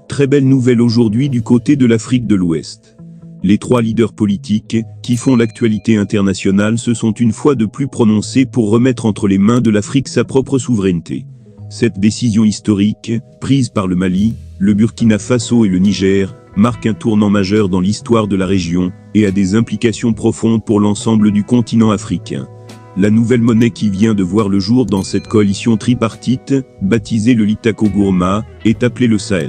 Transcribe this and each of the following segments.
Très belle nouvelle aujourd'hui du côté de l'Afrique de l'Ouest. Les trois leaders politiques, qui font l'actualité internationale, se sont une fois de plus prononcés pour remettre entre les mains de l'Afrique sa propre souveraineté. Cette décision historique, prise par le Mali, le Burkina Faso et le Niger, marque un tournant majeur dans l'histoire de la région, et a des implications profondes pour l'ensemble du continent africain. La nouvelle monnaie qui vient de voir le jour dans cette coalition tripartite, baptisée le Litako Gourma, est appelée le Sahel.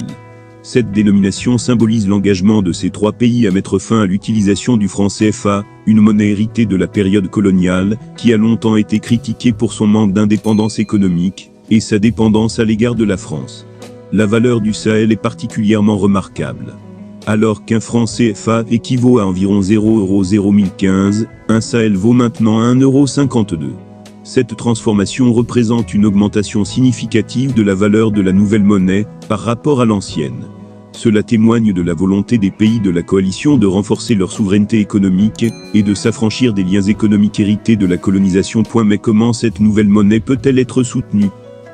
Cette dénomination symbolise l'engagement de ces trois pays à mettre fin à l'utilisation du franc CFA, une monnaie héritée de la période coloniale, qui a longtemps été critiquée pour son manque d'indépendance économique, et sa dépendance à l'égard de la France. La valeur du Sahel est particulièrement remarquable. Alors qu'un franc CFA équivaut à environ 0,015, un Sahel vaut maintenant 1,52 €. Cette transformation représente une augmentation significative de la valeur de la nouvelle monnaie par rapport à l'ancienne. Cela témoigne de la volonté des pays de la coalition de renforcer leur souveraineté économique et de s'affranchir des liens économiques hérités de la colonisation. Mais comment cette nouvelle monnaie peut-elle être soutenue ?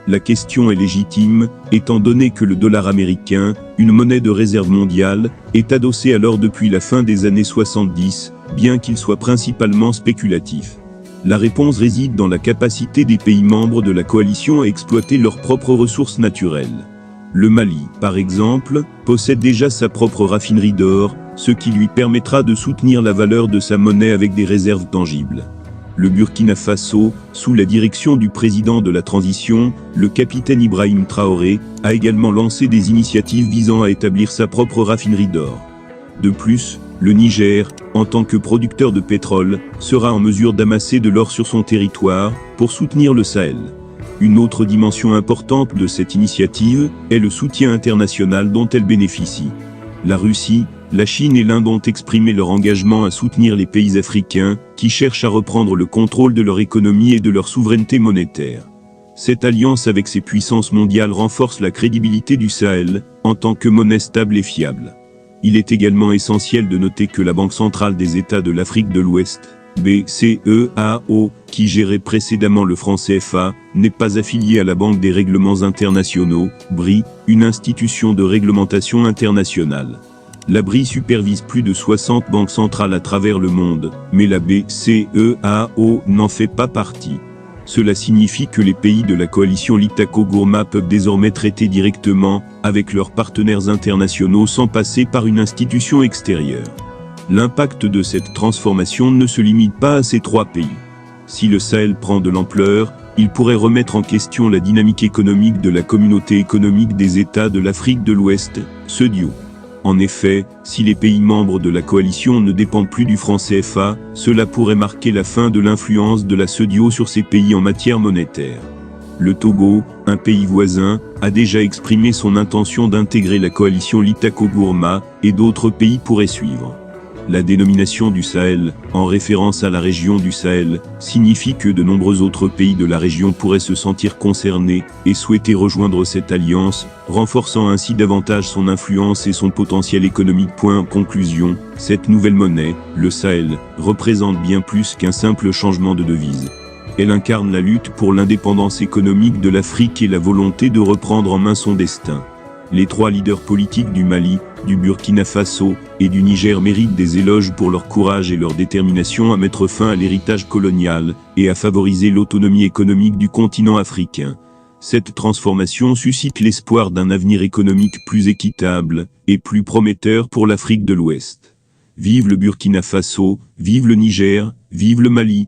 La question est légitime, étant donné que le dollar américain, une monnaie de réserve mondiale, est adossé alors depuis la fin des années 70, bien qu'il soit principalement spéculatif. La réponse réside dans la capacité des pays membres de la coalition à exploiter leurs propres ressources naturelles. Le Mali, par exemple, possède déjà sa propre raffinerie d'or, ce qui lui permettra de soutenir la valeur de sa monnaie avec des réserves tangibles. Le Burkina Faso, sous la direction du président de la transition, le capitaine Ibrahim Traoré, a également lancé des initiatives visant à établir sa propre raffinerie d'or. De plus, le Niger, en tant que producteur de pétrole, sera en mesure d'amasser de l'or sur son territoire, pour soutenir le Sahel. Une autre dimension importante de cette initiative est le soutien international dont elle bénéficie. La Russie, la Chine et l'Inde ont exprimé leur engagement à soutenir les pays africains, qui cherchent à reprendre le contrôle de leur économie et de leur souveraineté monétaire. Cette alliance avec ces puissances mondiales renforce la crédibilité du Sahel, en tant que monnaie stable et fiable. Il est également essentiel de noter que la Banque centrale des États de l'Afrique de l'Ouest, BCEAO, qui gérait précédemment le franc CFA, n'est pas affiliée à la Banque des règlements internationaux, BRI, une institution de réglementation internationale. La BRI supervise plus de 60 banques centrales à travers le monde, mais la BCEAO n'en fait pas partie. Cela signifie que les pays de la coalition Litako Gourma peuvent désormais traiter directement avec leurs partenaires internationaux sans passer par une institution extérieure. L'impact de cette transformation ne se limite pas à ces trois pays. Si le Sahel prend de l'ampleur, il pourrait remettre en question la dynamique économique de la communauté économique des États de l'Afrique de l'Ouest, CEDEAO. En effet, si les pays membres de la coalition ne dépendent plus du franc CFA, cela pourrait marquer la fin de l'influence de la CEDEAO sur ces pays en matière monétaire. Le Togo, un pays voisin, a déjà exprimé son intention d'intégrer la coalition Litako Gourma, et d'autres pays pourraient suivre. La dénomination du Sahel, en référence à la région du Sahel, signifie que de nombreux autres pays de la région pourraient se sentir concernés et souhaiter rejoindre cette alliance, renforçant ainsi davantage son influence et son potentiel économique. En conclusion, cette nouvelle monnaie, le Sahel, représente bien plus qu'un simple changement de devise. Elle incarne la lutte pour l'indépendance économique de l'Afrique et la volonté de reprendre en main son destin. Les trois leaders politiques du Mali, du Burkina Faso et du Niger méritent des éloges pour leur courage et leur détermination à mettre fin à l'héritage colonial et à favoriser l'autonomie économique du continent africain. Cette transformation suscite l'espoir d'un avenir économique plus équitable et plus prometteur pour l'Afrique de l'Ouest. Vive le Burkina Faso, vive le Niger, vive le Mali!